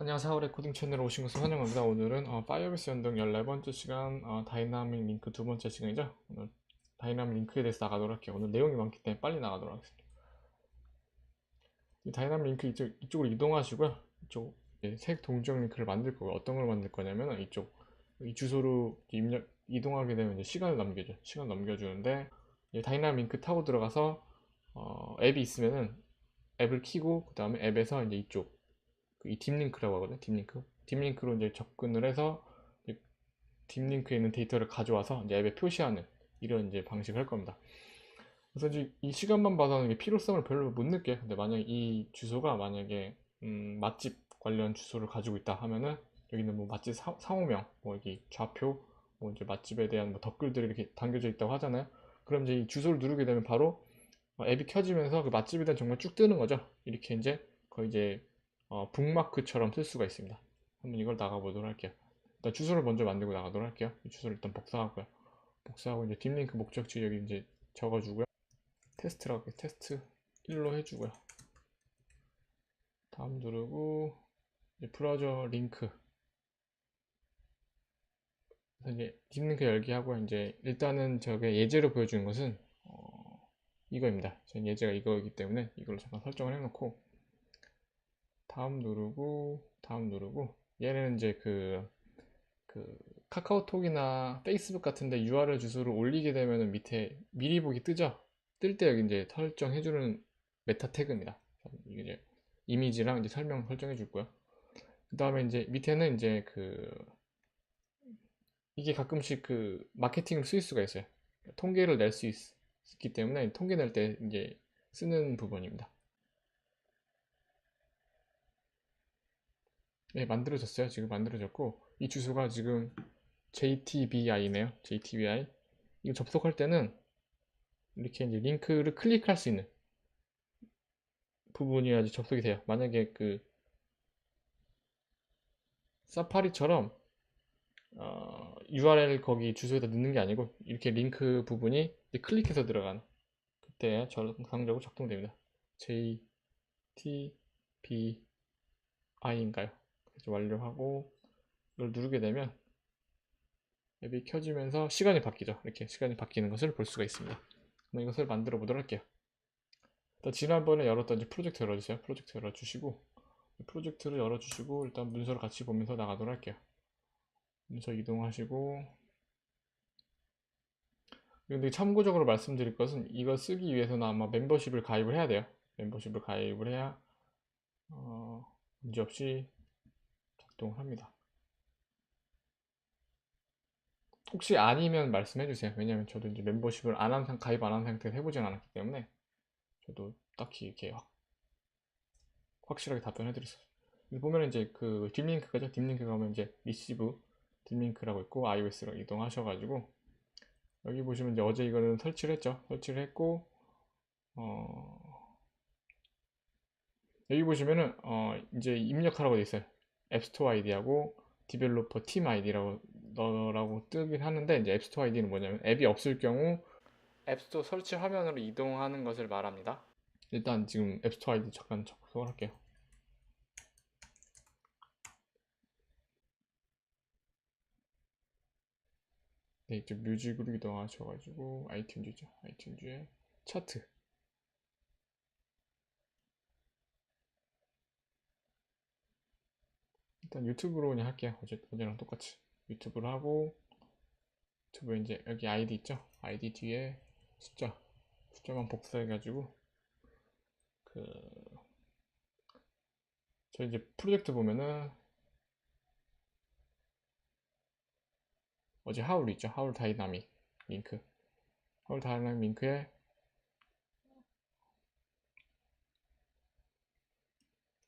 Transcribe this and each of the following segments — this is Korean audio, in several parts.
안녕하세요. 하울의 코딩 채널에 오신 것을 환영합니다. 오늘은 파이어베이스 연동 14번째 시간 다이나믹 링크 두 번째 시간이죠. 오늘 다이나믹 링크에 대해서 나가도록 할게요. 오늘 내용이 많기 때문에 빨리 나가도록 하겠습니다. 이 다이나믹 링크 이쪽으로 이동하시고요. 이쪽 색 동적 링크를 만들 거고 어떤 걸 만들 거냐면 이 주소로 이동하게 되면 이제 시간을 남겨줘. 시간 넘겨주는데 다이나믹 링크 타고 들어가서 앱이 있으면은 앱을 키고 그 다음에 앱에서 이제 이 딥링크라고 하거든요. 딥링크로 이제 접근을 해서 딥링크에 있는 데이터를 가져와서 이제 앱에 표시하는 이런 이제 방식을 할 겁니다. 그래서 이제 이 시간만 봐서는 이게 필요성을 별로 못 느껴요. 근데 만약에 이 주소가 만약에 맛집 관련 주소를 가지고 있다 하면은 여기는 뭐 맛집 상호명, 뭐 여기 좌표, 뭐 이제 맛집에 대한 뭐 댓글들이 이렇게 담겨져 있다고 하잖아요. 그럼 이제 이 주소를 누르게 되면 바로 앱이 켜지면서 그 맛집에 대한 정보가 쭉 뜨는 거죠. 이렇게 이제 거의 이제 북마크처럼 쓸 수가 있습니다. 한번 이걸 나가보도록 할게요. 일단 주소를 먼저 만들고 나가도록 할게요. 이 주소를 일단 복사하고요. 복사하고 이제 딥링크 목적지 여기 이제 적어주고요. 테스트라고 테스트 1로 해주고요. 다음 누르고 이제 브라우저 링크. 그래서 이제 딥링크 열기 하고 이제 일단은 저게 예제로 보여주는 것은 이거입니다. 전 예제가 이거이기 때문에 이걸로 잠깐 설정을 해놓고 다음 누르고 얘는 이제 그 카카오톡이나 페이스북 같은데 URL 주소를 올리게 되면은 밑에 미리 보기 뜨죠? 뜰 때 여기 이제 설정해주는 메타 태그입니다. 이게 이제 이미지랑 이제 설명 설정해 줄 거요. 그 다음에 이제 밑에는 이제 이게 가끔씩 마케팅을 쓸 수가 있어요. 통계를 낼 수 있기 때문에 통계 낼 때 이제 쓰는 부분입니다. 네, 만들어졌어요. 지금 만들어졌고 이 주소가 지금 JTBI네요. JTBI. 이거 접속할 때는 이렇게 이제 링크를 클릭할 수 있는 부분이어야지 접속이 돼요. 만약에 사파리처럼 URL 거기 주소에다 넣는 게 아니고 이렇게 링크 부분이 클릭해서 들어가는 그때 정상적으로 작동됩니다. JTBI인가요? 그래서 완료하고 이걸 누르게 되면 앱이 켜지면서 시간이 바뀌죠. 이렇게 시간이 바뀌는 것을 볼 수가 있습니다. 그럼 이것을 만들어 보도록 할게요. 지난번에 열었던 이제 프로젝트 열어주세요. 프로젝트 열어주시고 프로젝트를 열어주시고 일단 문서를 같이 보면서 나가도록 할게요. 문서 이동하시고 근데 참고적으로 말씀드릴 것은 이거 쓰기 위해서는 아마 멤버십을 가입을 해야 돼요. 멤버십을 가입을 해야 문제없이 작동을 합니다. 혹시 아니면 말씀해 주세요. 왜냐면 저도 이제 멤버십을 가입 안 한 상태에서 해보진 않았기 때문에 저도 딱히 이렇게 확실하게 답변해 드렸어요. 보면 이제 딥링크가죠. 딥링크 가면 이제 리시브 딥링크라고 있고 iOS로 이동하셔가지고 여기 보시면 이제 어제 이거는 설치를 했죠. 설치를 했고 여기 보시면은 이제 입력하라고 돼 있어요. 앱스토어 아이디하고 디벨로퍼 팀 아이디라고 넣으라고 뜨긴 하는데 이제 앱스토어 아이디는 뭐냐면 앱이 없을 경우 앱스토어 설치 화면으로 이동하는 것을 말합니다. 일단 지금 앱스토어 아이디 잠깐 접속을 할게요. 네, 이쪽 뮤직으로 이동하셔가지고 아이튠즈죠. 아이튠즈에 차트. 일단 유튜브로 그냥 할게요. 어제랑 똑같이 유튜브로 하고 유튜브에 이제 여기 아이디 있죠. 아이디 뒤에 숫자만 복사해가지고 저 이제 프로젝트 보면은 어제 하울 있죠. 하울 다이나믹 링크. 하울 다이나믹 링크에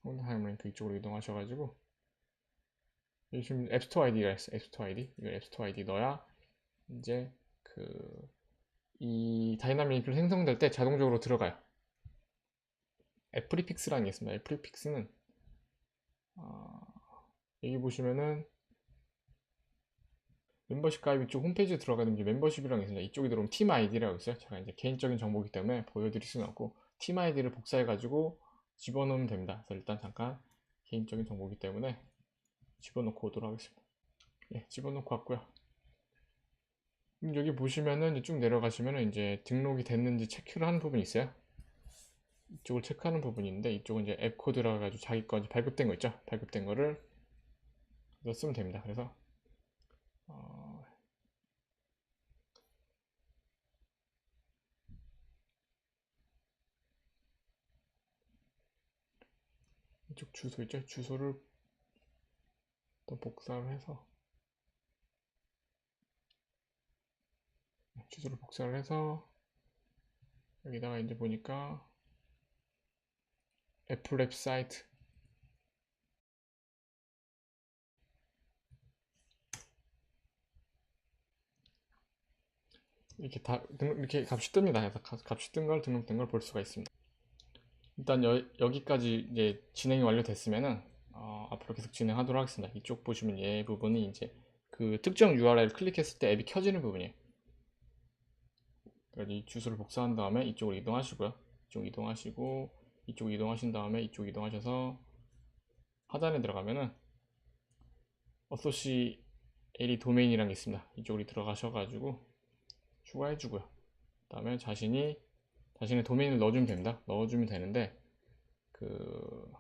하울 다이나믹 링크 이쪽으로 이동하셔가지고 여기 지금 앱스토어 아이디가 있어. 앱스토어 아이디. 이거 앱스토어 아이디 넣어야 이제 이 다이나믹 링크를 생성될 때 자동적으로 들어가요. 애프리픽스라는 게 있습니다. 애프리픽스는 여기 보시면은 멤버십 가입 이쪽 홈페이지에 들어가는 게 멤버십이라는 게 있습니다. 이쪽에 들어오면 팀 아이디라고 있어요. 제가 이제 개인적인 정보이기 때문에 보여드릴 수는 없고 팀 아이디를 복사해가지고 집어넣으면 됩니다. 그래서 일단 잠깐 개인적인 정보이기 때문에 집어넣고 오도록 하겠습니다. 예, 집어넣고 왔고요. 여기 보시면은 쭉 내려가시면은 이제 등록이 됐는지 체크를 하는 부분이 있어요. 이쪽을 체크하는 부분인데, 이쪽은 이제 앱 코드라 가지고 자기 거 발급된 거 있죠? 발급된 거를 쓰면 됩니다. 그래서 이쪽 주소 있죠? 주소를 또 복사를 해서 여기다가 이제 보니까 애플 앱 사이트 이렇게 다 이렇게 값이 뜹니다. 그래서 값이 뜬 걸 등록된 걸 볼 수가 있습니다. 일단 여기까지 이제 진행이 완료됐으면은 앞으로 계속 진행하도록 하겠습니다. 이쪽 보시면 얘 부분이 이제 그 특정 URL 클릭했을 때 앱이 켜지는 부분이에요. 그래서 이 주소를 복사한 다음에 이쪽으로 이동하시고요. 이쪽 이동하시고 이쪽 이동하신 다음에 이쪽 이동하셔서 하단에 들어가면은 어소시에리 도메인이라는 게 있습니다. 이쪽으로 들어가셔가지고 추가해주고요. 그 다음에 자신의 도메인을 넣어주면 됩니다. 넣어주면 되는데 그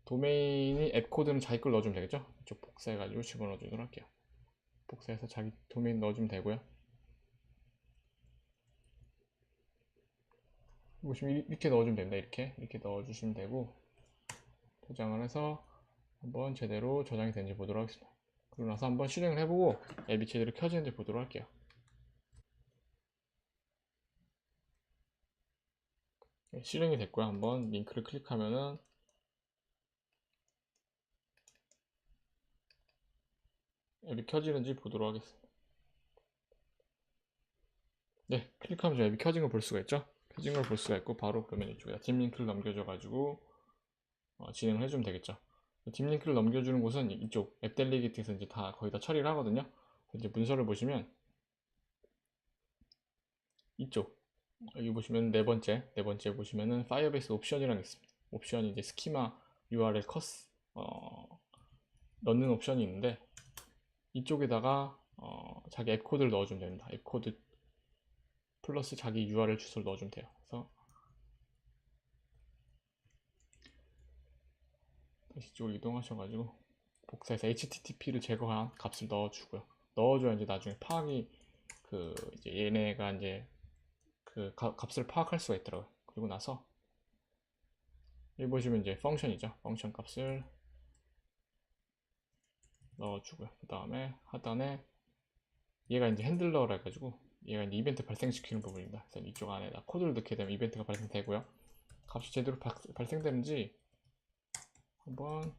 도메인이 앱 코드는 자기 걸 넣어주면 되겠죠? 이쪽 복사해가지고 집어넣어 주도록 할게요. 복사해서 자기 도메인 넣어주면 되고요. 보시면 이렇게 넣어주면 됩니다. 이렇게 넣어주시면 되고 저장을 해서 한번 제대로 저장이 되는지 보도록 하겠습니다. 그러고 나서 한번 실행을 해보고 앱이 제대로 켜지는지 보도록 할게요. 네, 실행이 됐고요. 한번 링크를 클릭하면은 앱이 켜지는지 보도록 하겠습니다. 네, 클릭하면 저 앱이 켜진 걸 볼 수가 있죠. 켜진 걸 볼 수가 있고 바로 그러면 이쪽에다 딥 링크를 넘겨줘 가지고 진행을 해주면 되겠죠. 딥 링크를 넘겨주는 곳은 이쪽 앱 델리게이트에서 이제 다 거의 다 처리를 하거든요. 이제 문서를 보시면 이쪽 여기 보시면 네 번째 보시면은 파이어베이스 옵션이라는 게 있습니다. 옵션이 이제 스키마 URL 커스 넣는 옵션이 있는데 이쪽에다가 자기 앱 코드를 넣어주면 됩니다. 앱 코드 플러스 자기 URL 주소를 넣어주면 돼요. 그래서 다시 이쪽으로 이동하셔가지고 복사해서 HTTP를 제거한 값을 넣어주고요. 넣어줘야 이제 나중에 파악이 이제 얘네가 이제 그 값을 파악할 수가 있더라고요. 그리고 나서 여기 보시면 이제 펑션이죠. 펑션 값을 넣어주고요. 그 다음에 하단에 얘가 이제 핸들러라 해가지고 얘가 이제 이벤트 발생시키는 부분입니다. 그래서 이쪽 안에다 코드를 넣게 되면 이벤트가 발생되고요. 값이 제대로 발생되는지 한번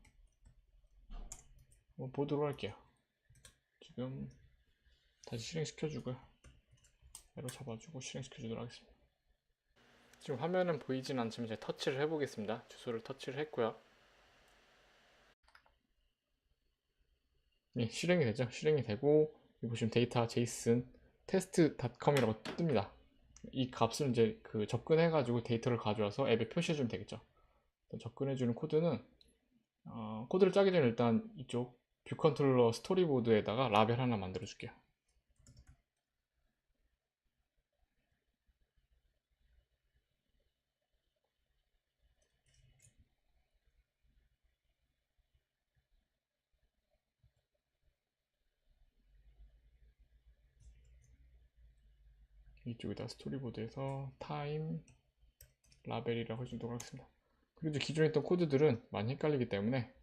보도록 할게요. 지금 다시 실행시켜주고요. 에러 잡아주고 실행시켜주도록 하겠습니다. 지금 화면은 보이진 않지만 제가 터치를 해보겠습니다. 주소를 터치를 했고요. 네, 실행이 되죠. 실행이 되고 여기 보시면 데이터 제이슨 test.com이라고 뜹니다. 이 값을 이제 접근해가지고 데이터를 가져와서 앱에 표시해주면 되겠죠. 접근해주는 코드는 코드를 짜기 전에 일단 이쪽 뷰 컨트롤러 스토리보드에다가 라벨 하나 만들어 줄게요. 이쪽에다 스토리보드에서 타임 라벨이라고 해주도록 하겠습니다. 그리고 이제 기존에 있던 코드들은 많이 헷갈리기 때문에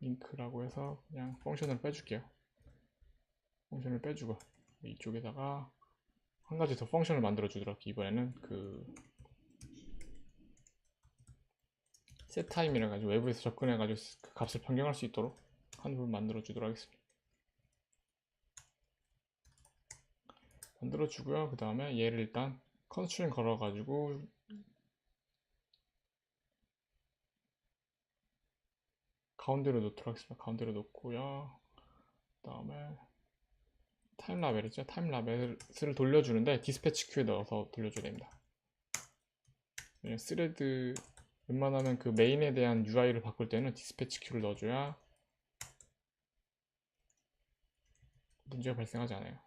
링크라고 해서 그냥 펑션을 빼줄게요. 펑션을 빼주고 이쪽에다가 한 가지 더 펑션을 만들어 주도록 할게요. 이번에는 setTime이라 가지고 외부에서 접근해 가지고 그 값을 변경할 수 있도록 한 부분 만들어 주도록 하겠습니다. 만들어 주고요. 그 다음에 얘를 일단 컨스트레인 걸어 가지고 가운데로 놓도록 하겠습니다. 가운데로 놓고요. 그 다음에 타임 라벨이죠. 타임 라벨을 돌려주는데 디스패치 큐에 넣어서 돌려줘야 됩니다. 스레드 웬만하면 그 메인에 대한 UI를 바꿀 때는 디스패치 큐를 넣어줘야 문제가 발생하지 않아요.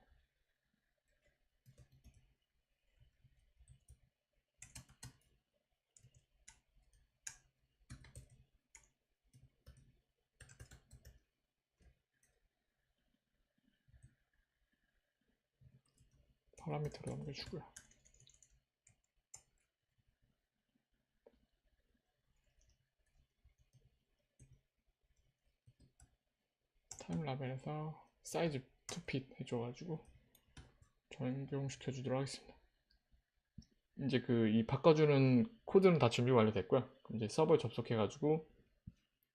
파라미터로 넘겨주고요. 타임 라벨에서 사이즈 2핏 해줘가지고 적용시켜 주도록 하겠습니다. 이제 이 바꿔주는 코드는 다 준비 완료됐고요. 그럼 이제 서버에 접속해가지고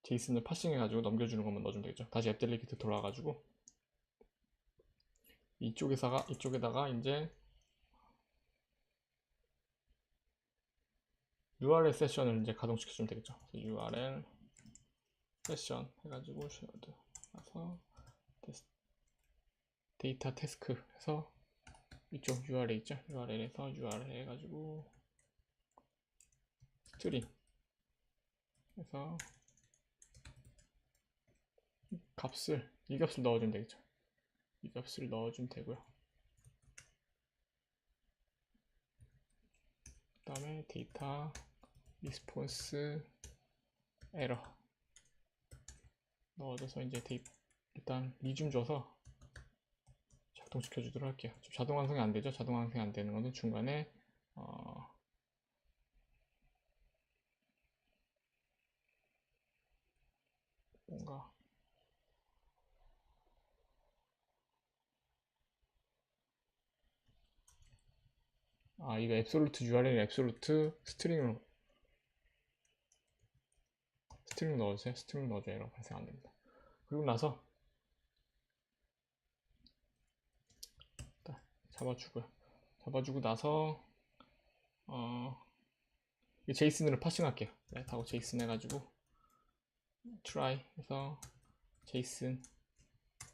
제이슨을 파싱해가지고 넘겨주는 것만 넣어주면 되겠죠. 다시 앱 델리기트 돌아가가지고 이쪽에다가 이제 URL 세션을 이제 가동시켜주면 되겠죠. 그래서 URL 세션 해가지고 쉐어드 가서 데이터 태스크 해서 이쪽 URL 있죠. URL에서 URL 해가지고 스트링 해서 이 값을 넣어주면 되겠죠. 이 값을 넣어주면 되고요. 그 다음에 데이터 리스폰스 에러 넣어줘서 이제 일단 리줌 줘서 작동시켜 주도록 할게요. 자동 완성이 안 되죠. 자동 완성이 안 되는 것은 중간에 뭔가 이거 앱솔루트 URL 앱솔루트 스트링으로 넣어주세요. 스트링 넣어줘야 에러 발생 안 됩니다. 그리고 나서 잡아주고요. 잡아주고 나서 이 제이슨으로 파싱할게요. 하고 제이슨 해가지고 try 해서 제이슨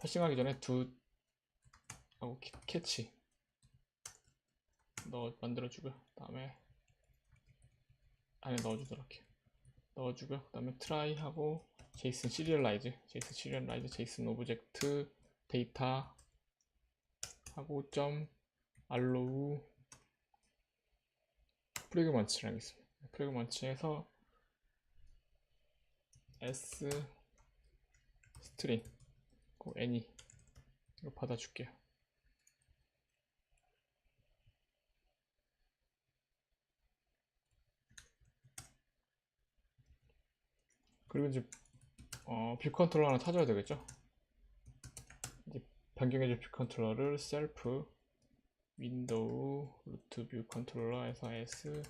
파싱하기 전에 하고 캐치 만들어주고요. 그 다음에 안에 넣어주도록 할게요. 넣어주고요. 그 다음에 try 하고 제이슨 시리얼라이즈 제이슨 오브젝트 데이터 하고 allow 프래그먼트를 하겠습니다. 프래그먼트에서 s 스트링 any 이거 받아줄게요. 그리고 이제 뷰 컨트롤러 하나 찾아야 되겠죠. 이제 변경해줄 뷰 컨트롤러를 셀프 윈도우 루트 뷰 컨트롤러에서 s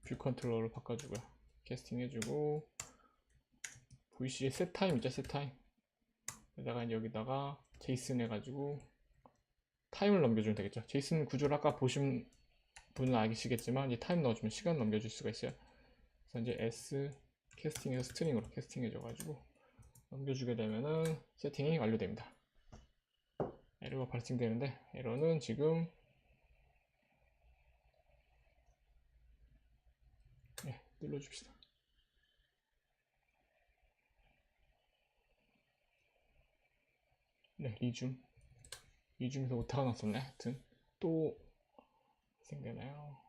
뷰 컨트롤러로 바꿔주고요. 캐스팅 해주고 VC setTime 있죠. setTime 여기다가 이제 여기다가 제이슨 해가지고 타임을 넘겨주면 되겠죠. 제이슨 구조를 아까 보신 분은 아시겠지만 이제 타임 넣어주면 시간 넘겨줄 수가 있어요. 그래서 이제 s 캐스팅에서 스트링으로 캐스팅해줘가지고 넘겨주게 되면은 세팅이 완료됩니다. 에러가 발생되는데 에러는 지금 눌러줍시다. 리줌에서 오타가 났었네. 하여튼 또 발생되나요?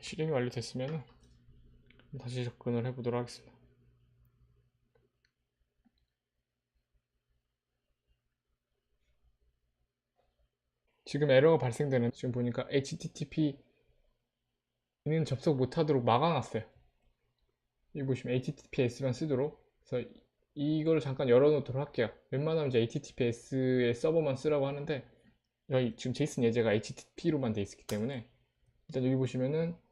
실행이 완료됐으면 다시 접근을 해보도록 하겠습니다. 지금 에러가 발생되는 지금 보니까 HTTP는 접속 못하도록 막아놨어요. 여기 보시면 HTTPS만 쓰도록. 그래서 이걸 잠깐 열어놓도록 할게요. 웬만하면 이제 HTTPS의 서버만 쓰라고 하는데 여기 지금 제이슨 예제가 HTTP로만 돼 있기 때문에 일단 여기 보시면은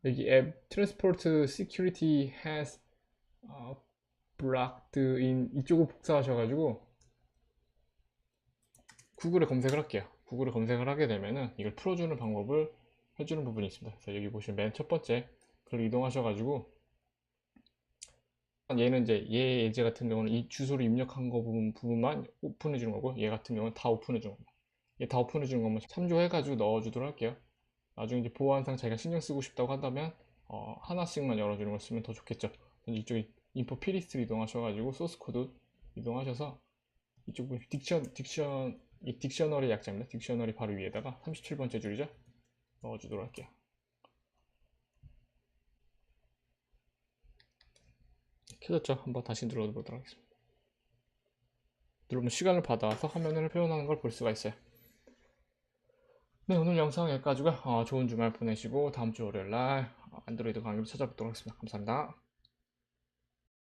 여기 앱 Transport Security has blocked in 이쪽을 복사하셔가지고 구글에 검색을 할게요. 구글에 검색을 하게 되면은 이걸 풀어주는 방법을 해주는 부분이 있습니다. 그래서 여기 보시면 맨 첫 번째 글로 이동하셔가지고 얘는 이제 얘 예제 같은 경우는 이 주소를 입력한 거 부분만 오픈해 주는 거고, 얘 같은 경우는 다 오픈해 주는 겁니다. 얘 다 오픈해 주는 것만 참조해가지고 넣어주도록 할게요. 나중에 이제 보안상 자기가 신경 쓰고 싶다고 한다면 하나씩만 열어주는 걸 쓰면 더 좋겠죠. 이쪽에 인포 피리스트로 이동하셔가지고 소스 코드 이동하셔서 이쪽 보면 딕셔너리 약자입니다. 딕셔너리 바로 위에다가 37번째 줄이죠. 넣어주도록 할게요. 켜졌죠? 한번 다시 눌러보도록 하겠습니다. 누르면 시간을 받아서 화면을 표현하는 걸 볼 수가 있어요. 네, 오늘 영상 여기까지고요. 좋은 주말 보내시고 다음 주 월요일날 안드로이드 강의로 찾아뵙도록 하겠습니다. 감사합니다.